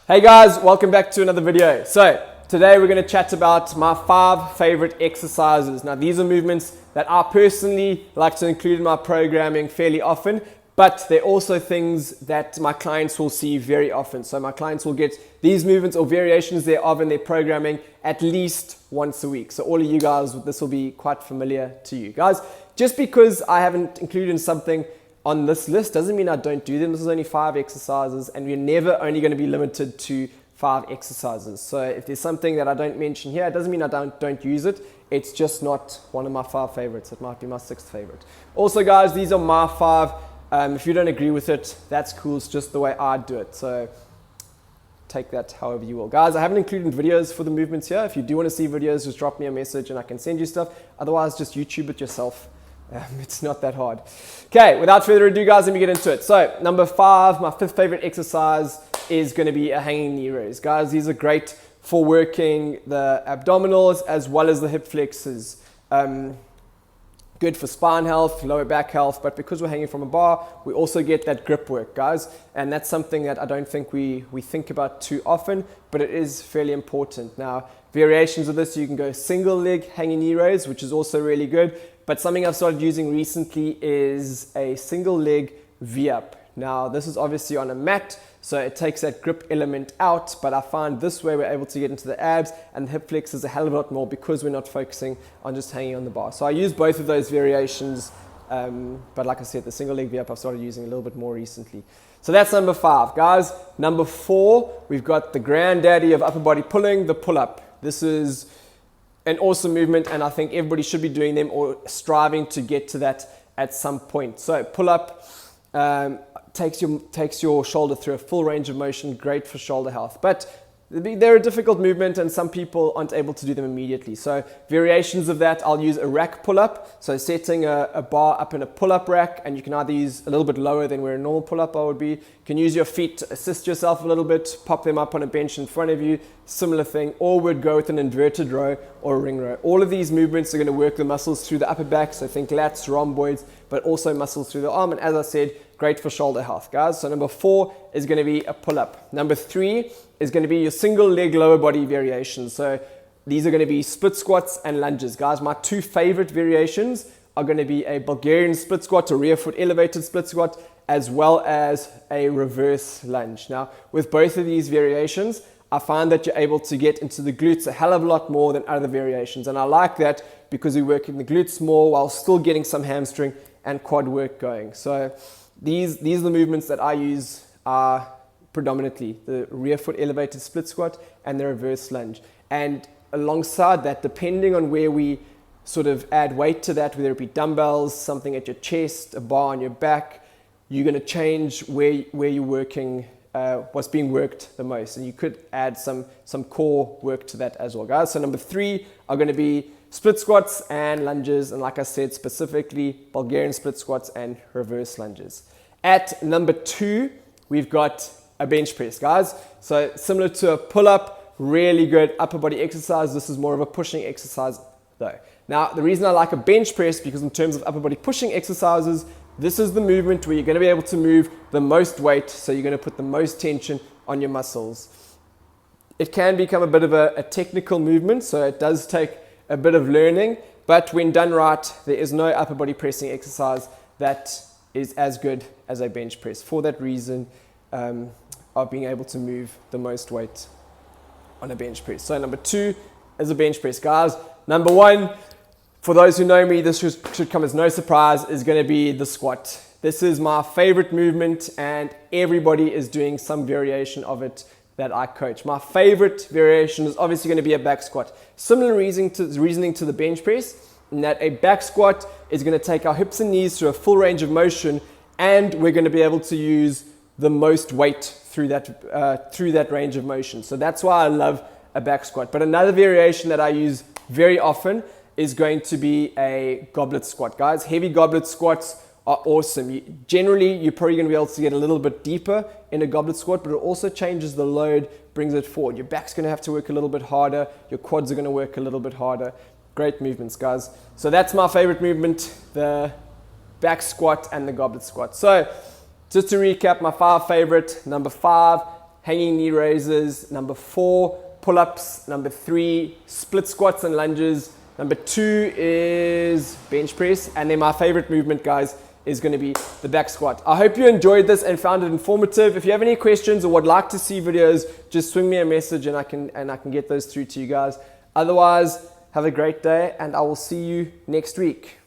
Hey guys, welcome back to another video. So today we're going to chat about my 5 favorite exercises. Now these are movements that I personally like to include in my programming fairly often, but they're also things that my clients will see very often. So my clients will get these movements or variations thereof in their programming at least once a week. So all of you guys, this will be quite familiar to you guys. Just because I haven't included something on this list doesn't mean I don't do them. This is only 5 exercises and we're never only going to be limited to 5 exercises. So if there's something that I don't mention here, it doesn't mean I don't use it. It's just not one of my 5 favorites. It might be my 6th favorite. Also guys, these are my 5. If you don't agree with it, that's cool. It's just the way I do it. So take that however you will. Guys, I haven't included videos for the movements here. If you do want to see videos, just drop me a message and I can send you stuff. Otherwise, just YouTube it yourself. It's not that hard. Okay, without further ado, guys, let me get into it. So, number 5, my 5th favorite exercise is going to be a hanging knee raise. Guys, these are great for working the abdominals as well as the hip flexors. Good for spine health, lower back health, but because we're hanging from a bar, we also get that grip work, guys. And that's something that I don't think we think about too often, but it is fairly important. Now, variations of this, you can go single leg hanging knee raise, which is also really good. But something I've started using recently is a single leg V-up. Now, this is obviously on a mat, so it takes that grip element out, but I find this way we're able to get into the abs and the hip flexors a hell of a lot more because we're not focusing on just hanging on the bar. So I use both of those variations, but like I said, the single leg V-up I've started using a little bit more recently. So that's number 5. Guys, number 4, we've got the granddaddy of upper body pulling, the pull-up. This is an awesome movement, and I think everybody should be doing them or striving to get to that at some point. So pull up takes your shoulder through a full range of motion, great for shoulder health. But they're a difficult movement and some people aren't able to do them immediately. So variations of that, I'll use a rack pull-up. So setting a bar up in a pull-up rack, and you can either use a little bit lower than where a normal pull-up bar would be. You can use your feet to assist yourself a little bit, pop them up on a bench in front of you, similar thing, or would go with an inverted row or a ring row. All of these movements are going to work the muscles through the upper back, so think lats, rhomboids, but also muscles through the arm, and as I said, great for shoulder health, guys. So number 4 is going to be a pull-up. Number 3 is going to be your single leg lower body variations. So these are going to be split squats and lunges, guys. My 2 favorite variations are going to be a Bulgarian split squat, a rear foot elevated split squat, as well as a reverse lunge. Now, with both of these variations, I find that you're able to get into the glutes a hell of a lot more than other variations. And I like that because we're working the glutes more while still getting some hamstring and quad work going. So these are the movements that I use predominantly, the rear foot elevated split squat and the reverse lunge. And alongside that, depending on where we sort of add weight to that, whether it be dumbbells, something at your chest, a bar on your back, you're going to change where you're working, what's being worked the most. And you could add some core work to that as well, guys. So number 3 are going to be split squats and lunges, and like I said, specifically Bulgarian split squats and reverse lunges. At number 2, we've got a bench press, guys. So similar to a pull-up, really good upper body exercise. This is more of a pushing exercise though. Now, the reason I like a bench press, because in terms of upper body pushing exercises, this is the movement where you're going to be able to move the most weight, so you're going to put the most tension on your muscles. It can become a bit of a technical movement, so it does take a bit of learning, but when done right, there is no upper body pressing exercise that is as good as a bench press for that reason of being able to move the most weight on a bench press. So number 2 is a bench press, guys. Number 1, for those who know me, this should come as no surprise, is going to be the squat. This is my favorite movement and everybody is doing some variation of it that I coach. My favorite variation is obviously going to be a back squat. Similar reasoning to the bench press, in that a back squat is going to take our hips and knees through a full range of motion, and we're going to be able to use the most weight through that range of motion. So that's why I love a back squat. But another variation that I use very often is going to be a goblet squat, guys. Heavy goblet squats are awesome. Generally, you're probably going to be able to get a little bit deeper in a goblet squat, but it also changes the load, brings it forward. Your back's going to have to work a little bit harder. Your quads are going to work a little bit harder. Great movements, guys. So that's my favorite movement, the back squat and the goblet squat. So just to recap, my 5 favorite, number 5 hanging knee raises. Number 4, pull-ups. Number 3, split squats and lunges. Number 2 is bench press. And then my favorite movement, guys, is going to be the back squat. I hope you enjoyed this and found it informative. If you have any questions or would like to see videos, just swing me a message and I can get those through to you guys. Otherwise, have a great day and I will see you next week.